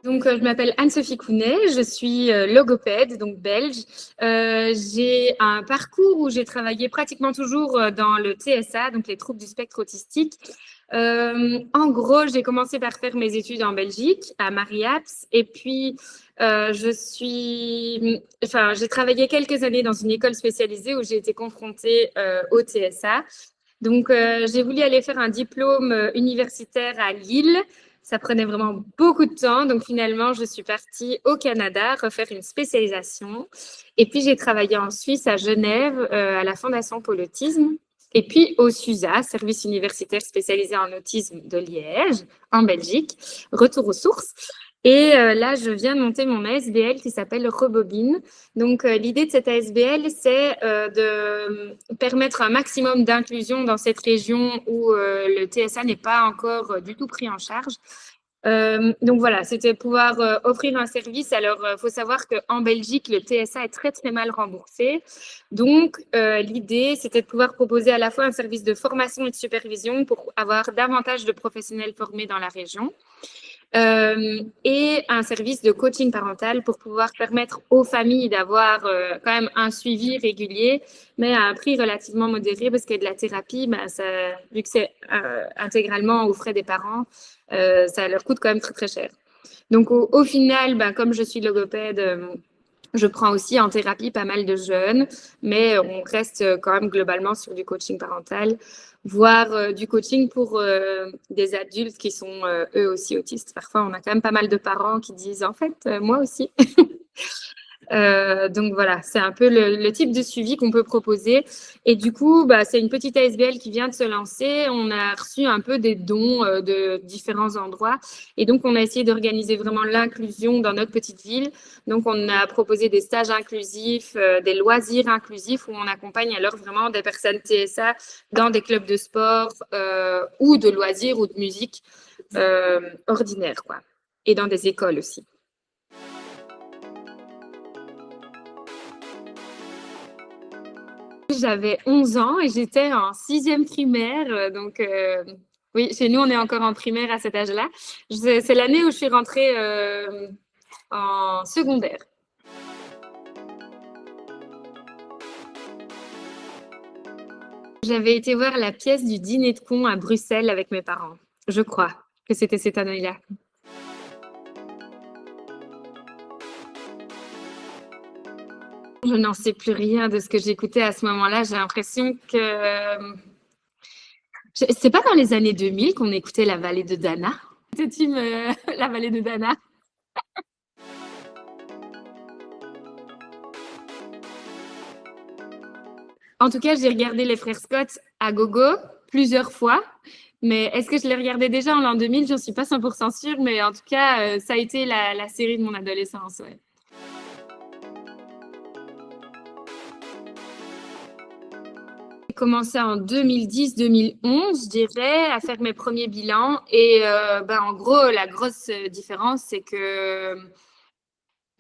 Donc, je m'appelle Anne-Sophie Counet, je suis logopède, donc belge. J'ai un parcours où j'ai travaillé pratiquement toujours dans le TSA, donc les troubles du spectre autistique. En gros, j'ai commencé par faire mes études en Belgique, à Mariaps, et puis j'ai travaillé quelques années dans une école spécialisée où j'ai été confrontée au TSA. Donc, j'ai voulu aller faire un diplôme universitaire à Lille. Ça prenait vraiment beaucoup de temps. Donc, finalement, je suis partie au Canada refaire une spécialisation. Et puis, j'ai travaillé en Suisse, à Genève, à la Fondation pour l'autisme. Et puis, au SUSA, service universitaire spécialisé en autisme de Liège, en Belgique. Retour aux sources. Et là, je viens de monter mon ASBL qui s'appelle Rebobine. Donc, l'idée de cette ASBL, c'est de permettre un maximum d'inclusion dans cette région où le TSA n'est pas encore du tout pris en charge. Donc voilà, c'était pouvoir offrir un service. Alors, il faut savoir qu'en Belgique, le TSA est très, très mal remboursé. Donc, l'idée, c'était de pouvoir proposer à la fois un service de formation et de supervision pour avoir davantage de professionnels formés dans la région. Et un service de coaching parental pour pouvoir permettre aux familles d'avoir quand même un suivi régulier, mais à un prix relativement modéré, parce que de la thérapie, vu que c'est intégralement aux frais des parents, ça leur coûte quand même très, très cher. Donc, au final, comme je suis logopède, je prends aussi en thérapie pas mal de jeunes, mais on reste quand même globalement sur du coaching parental, voire du coaching pour des adultes qui sont eux aussi autistes. Parfois, on a quand même pas mal de parents qui disent en fait, moi aussi. Donc voilà, c'est un peu le type de suivi qu'on peut proposer. Et du coup, c'est une petite ASBL qui vient de se lancer. On a reçu un peu des dons de différents endroits. Et donc, on a essayé d'organiser vraiment l'inclusion dans notre petite ville. Donc, on a proposé des stages inclusifs, des loisirs inclusifs où on accompagne alors vraiment des personnes TSA dans des clubs de sport ou de loisirs ou de musique ordinaires, quoi. Et dans des écoles aussi. J'avais 11 ans et j'étais en 6e primaire. Donc, oui, chez nous, on est encore en primaire à cet âge-là. C'est l'année où je suis rentrée en secondaire. J'avais été voir la pièce du Dîner de cons à Bruxelles avec mes parents. Je crois que c'était cette année-là. Je n'en sais plus rien de ce que j'écoutais à ce moment-là. J'ai l'impression que c'est pas dans les années 2000 qu'on écoutait La Vallée de Dana. C'était La Vallée de Dana. En tout cas, j'ai regardé les frères Scott à gogo plusieurs fois. Mais est-ce que je l'ai regardé déjà en l'an 2000? J'en suis pas 100% sûre. Mais en tout cas, ça a été la série de mon adolescence. Ouais. J'ai commencé en 2010-2011, je dirais, à faire mes premiers bilans. Et en gros, la grosse différence, c'est que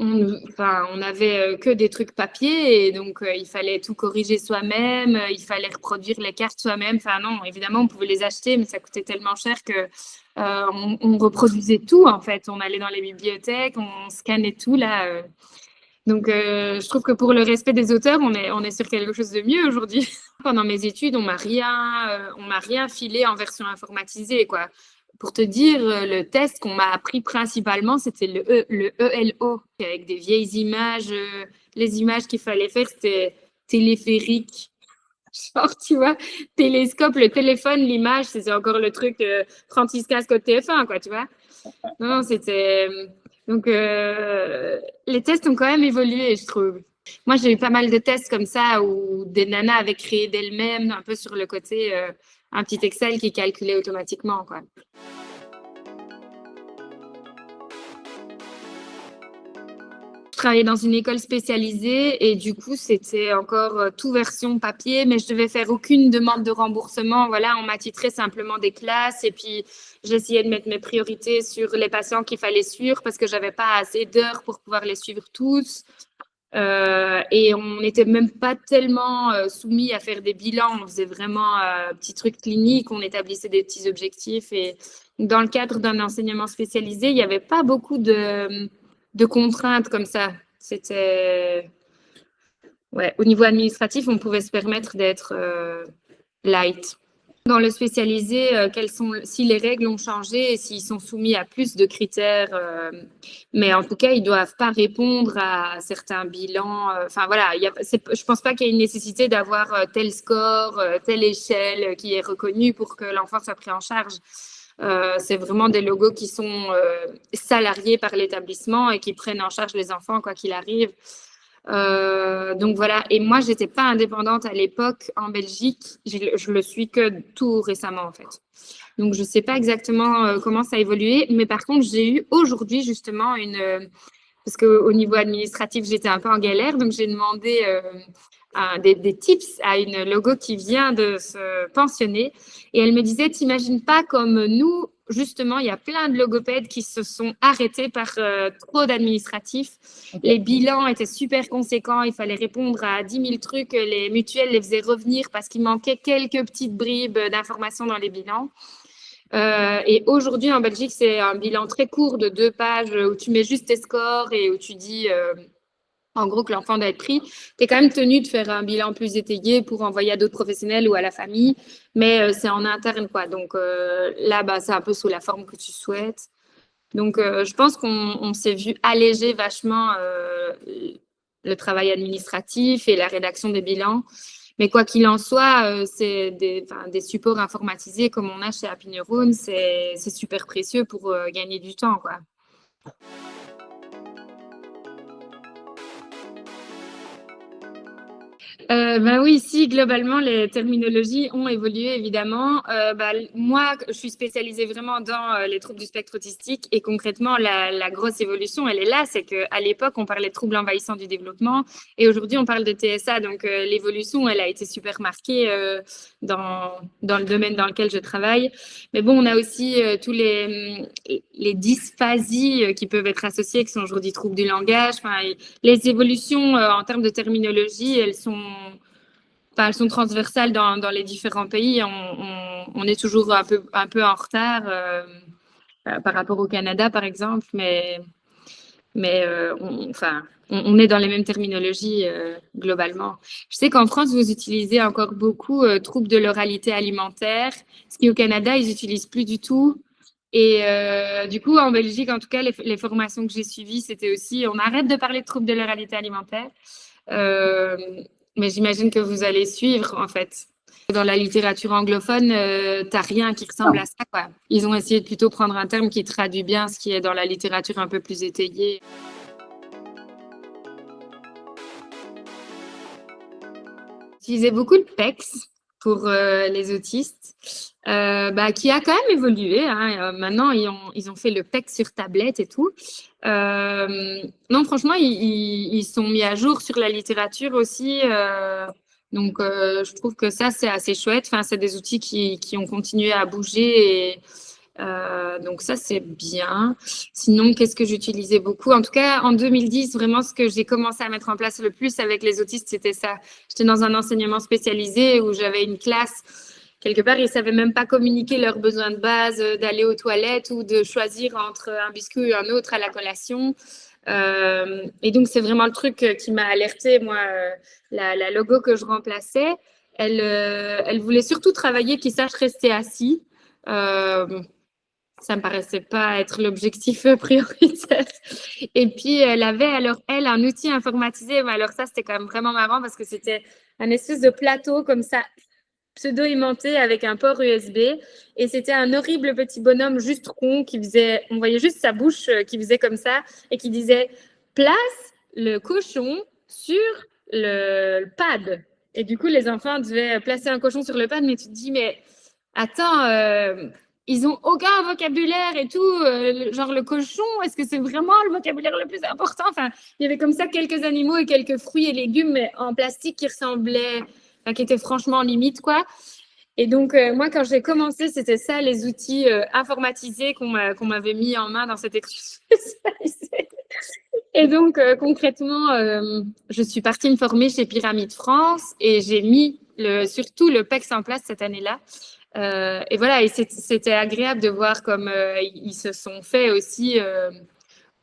on avait que des trucs papier et donc il fallait tout corriger soi-même, il fallait reproduire les cartes soi-même. Enfin non, évidemment, on pouvait les acheter, mais ça coûtait tellement cher que on reproduisait tout en fait. On allait dans les bibliothèques, on scannait tout là. Donc, je trouve que pour le respect des auteurs, on est sur quelque chose de mieux aujourd'hui. Pendant mes études, on m'a rien filé en version informatisée, quoi. Pour te dire, le test qu'on m'a appris principalement, c'était le ELO, avec des vieilles images. Les images qu'il fallait faire, c'était téléphérique. Genre, tu vois, télescope, le téléphone, l'image, c'est encore le truc 36 casques au TF1, quoi, tu vois. Non, c'était. Donc, les tests ont quand même évolué, je trouve. Moi, j'ai eu pas mal de tests comme ça où des nanas avaient créé d'elles-mêmes, un peu sur le côté, un petit Excel qui calculait automatiquement, quoi. Je travaillais dans une école spécialisée et du coup, c'était encore tout version papier, mais je devais faire aucune demande de remboursement. Voilà, on m'attitrait simplement des classes et puis j'essayais de mettre mes priorités sur les patients qu'il fallait suivre parce que j'avais pas assez d'heures pour pouvoir les suivre tous. Et on n'était même pas tellement soumis à faire des bilans. On faisait vraiment petits trucs cliniques, on établissait des petits objectifs. Et dans le cadre d'un enseignement spécialisé, il n'y avait pas beaucoup de contraintes comme ça. C'était... Ouais, au niveau administratif, on pouvait se permettre d'être light. Dans le spécialisé, si les règles ont changé et s'ils sont soumis à plus de critères, mais en tout cas, ils ne doivent pas répondre à certains bilans. Enfin voilà, je ne pense pas qu'il y ait une nécessité d'avoir tel score, telle échelle qui est reconnue pour que l'enfant soit pris en charge. C'est vraiment des logos qui sont salariés par l'établissement et qui prennent en charge les enfants quoi qu'il arrive. Donc voilà, et moi j'étais pas indépendante à l'époque en Belgique, je le suis que tout récemment en fait. Donc je sais pas exactement comment ça a évolué, mais par contre j'ai eu aujourd'hui justement parce qu'au niveau administratif j'étais un peu en galère, donc j'ai demandé des tips à une logo qui vient de se pensionner et elle me disait, t'imagines pas comme nous, justement, il y a plein de logopèdes qui se sont arrêtés par trop d'administratifs. Okay. Les bilans étaient super conséquents, il fallait répondre à 10 000 trucs, les mutuelles les faisaient revenir parce qu'il manquait quelques petites bribes d'informations dans les bilans. Et aujourd'hui, en Belgique, c'est un bilan très court de 2 pages où tu mets juste tes scores et où tu dis... en gros, que l'enfant doit être pris, tu es quand même tenu de faire un bilan plus étayé pour envoyer à d'autres professionnels ou à la famille, mais c'est en interne, quoi. Donc là, c'est un peu sous la forme que tu souhaites. Donc, je pense qu'on s'est vu alléger vachement le travail administratif et la rédaction des bilans. Mais quoi qu'il en soit, c'est des supports informatisés comme on a chez Happy Neurone, c'est super précieux pour gagner du temps, quoi. Oui, si, globalement, les terminologies ont évolué, évidemment. Moi, je suis spécialisée vraiment dans les troubles du spectre autistique et concrètement, la grosse évolution, elle est là, c'est qu'à l'époque, on parlait de troubles envahissants du développement et aujourd'hui, on parle de TSA. Donc, l'évolution, elle a été super marquée dans le domaine dans lequel je travaille. Mais bon, on a aussi tous les dysphasies qui peuvent être associées, qui sont aujourd'hui troubles du langage. Enfin, les évolutions en termes de terminologie, elles sont transversales dans les différents pays. On est toujours un peu en retard par rapport au Canada, par exemple, mais on est dans les mêmes terminologies globalement. Je sais qu'en France, vous utilisez encore beaucoup troubles de l'oralité alimentaire, ce qui au Canada, ils n'utilisent plus du tout. Et du coup, en Belgique, en tout cas, les formations que j'ai suivies, c'était aussi, on arrête de parler de troubles de l'oralité alimentaire. Mais j'imagine que vous allez suivre, en fait. Dans la littérature anglophone, t'as rien qui ressemble à ça, quoi. Ils ont essayé de plutôt prendre un terme qui traduit bien ce qui est dans la littérature un peu plus étayée. J'utilisais beaucoup le PECS pour les autistes, qui a quand même évolué. Hein. Maintenant, ils ont fait le PECS sur tablette et tout. Non, franchement, ils sont mis à jour sur la littérature aussi. Donc, je trouve que ça, c'est assez chouette. Enfin, c'est des outils qui ont continué à bouger. Et, donc, ça, c'est bien. Sinon, qu'est-ce que j'utilisais beaucoup? En tout cas, en 2010, vraiment, ce que j'ai commencé à mettre en place le plus avec les autistes, c'était ça. J'étais dans un enseignement spécialisé où j'avais une classe. Quelque part, ils ne savaient même pas communiquer leurs besoins de base, d'aller aux toilettes ou de choisir entre un biscuit et un autre à la collation. Et donc, c'est vraiment le truc qui m'a alertée. Moi, la logo que je remplaçais, elle voulait surtout travailler qu'ils sachent rester assis. Ça me paraissait pas être l'objectif prioritaire. Et puis, elle avait alors, un outil informatisé. Mais alors ça, c'était quand même vraiment marrant parce que c'était un espèce de plateau comme ça, pseudo-aimanté avec un port USB. Et c'était un horrible petit bonhomme juste rond qui faisait, on voyait juste sa bouche qui faisait comme ça et qui disait « Place le cochon sur le pad ». Et du coup, les enfants devaient placer un cochon sur le pad, mais tu te dis « Mais attends, ils n'ont aucun vocabulaire et tout, genre le cochon, est-ce que c'est vraiment le vocabulaire le plus important ?» Enfin, il y avait comme ça quelques animaux et quelques fruits et légumes mais en plastique qui ressemblaient, qui étaient franchement limite, quoi. Et donc, moi, quand j'ai commencé, c'était ça, les outils informatisés qu'on m'avait mis en main dans cette école spécialisée. Et donc, concrètement, je suis partie me former chez Pyramide France et j'ai mis surtout le PEX en place cette année-là. Et voilà, et c'était agréable de voir comme ils se sont fait aussi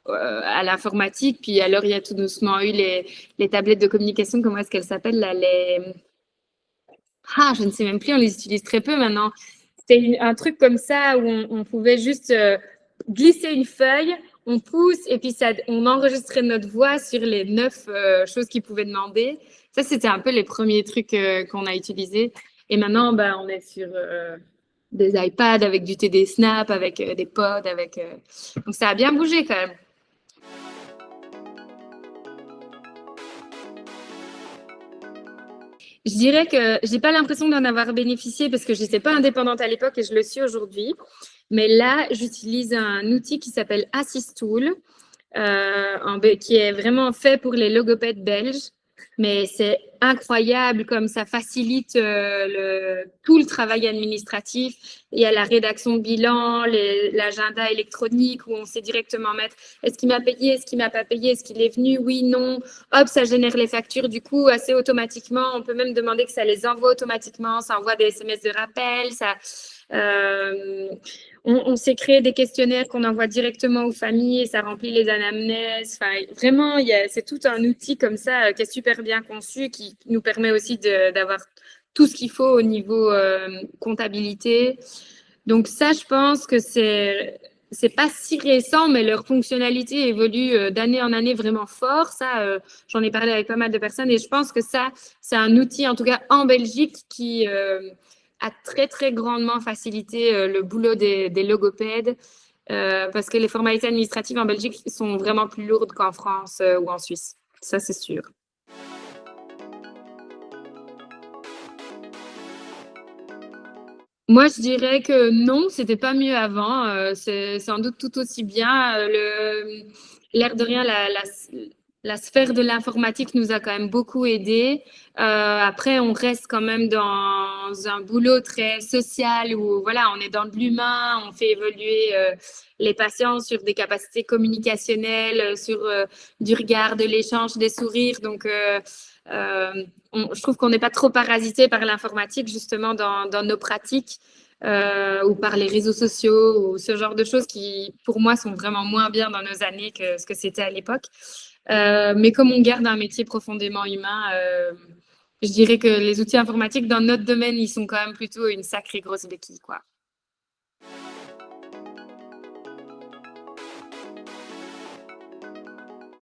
à l'informatique. Puis alors, il y a tout doucement eu les tablettes de communication, comment est-ce qu'elles s'appellent là, je ne sais même plus, on les utilise très peu maintenant. C'était un truc comme ça où on pouvait juste glisser une feuille, on pousse et puis on enregistrait notre voix sur les 9 choses qu'ils pouvaient demander. Ça, c'était un peu les premiers trucs qu'on a utilisés. Et maintenant, bah, on est sur des iPads avec du TD Snap, avec des pods, donc ça a bien bougé quand même. Je dirais que j'ai pas l'impression d'en avoir bénéficié parce que je n'étais pas indépendante à l'époque et je le suis aujourd'hui. Mais là, j'utilise un outil qui s'appelle Assistool, qui est vraiment fait pour les logopèdes belges. Mais c'est incroyable comme ça facilite tout le travail administratif. Il y a la rédaction de bilan, l'agenda électronique où on sait directement mettre est-ce qu'il m'a payé, est-ce qu'il m'a pas payé, est-ce qu'il est venu, oui, non. Hop, ça génère les factures du coup assez automatiquement. On peut même demander que ça les envoie automatiquement, ça envoie des SMS de rappel, ça. On s'est créé des questionnaires qu'on envoie directement aux familles et ça remplit les anamnèses. Enfin, vraiment, c'est tout un outil comme ça qui est super bien conçu, qui nous permet aussi d'avoir tout ce qu'il faut au niveau comptabilité. Donc ça, je pense que c'est pas si récent, mais leur fonctionnalité évolue d'année en année vraiment fort. Ça, j'en ai parlé avec pas mal de personnes et je pense que ça, c'est un outil, en tout cas en Belgique, qui a très, très grandement facilité le boulot des logopèdes parce que les formalités administratives en Belgique sont vraiment plus lourdes qu'en France ou en Suisse. Ça, c'est sûr. Moi, je dirais que non, c'était pas mieux avant. C'est sans doute tout aussi bien. L'air de rien, la sphère de l'informatique nous a quand même beaucoup aidés. Après, on reste quand même dans un boulot très social où voilà, on est dans de l'humain, on fait évoluer les patients sur des capacités communicationnelles, sur du regard, de l'échange, des sourires. Donc, je trouve qu'on n'est pas trop parasité par l'informatique justement dans nos pratiques ou par les réseaux sociaux ou ce genre de choses qui, pour moi, sont vraiment moins bien dans nos années que ce que c'était à l'époque. Mais comme on garde un métier profondément humain, je dirais que les outils informatiques dans notre domaine, ils sont quand même plutôt une sacrée grosse béquille, quoi.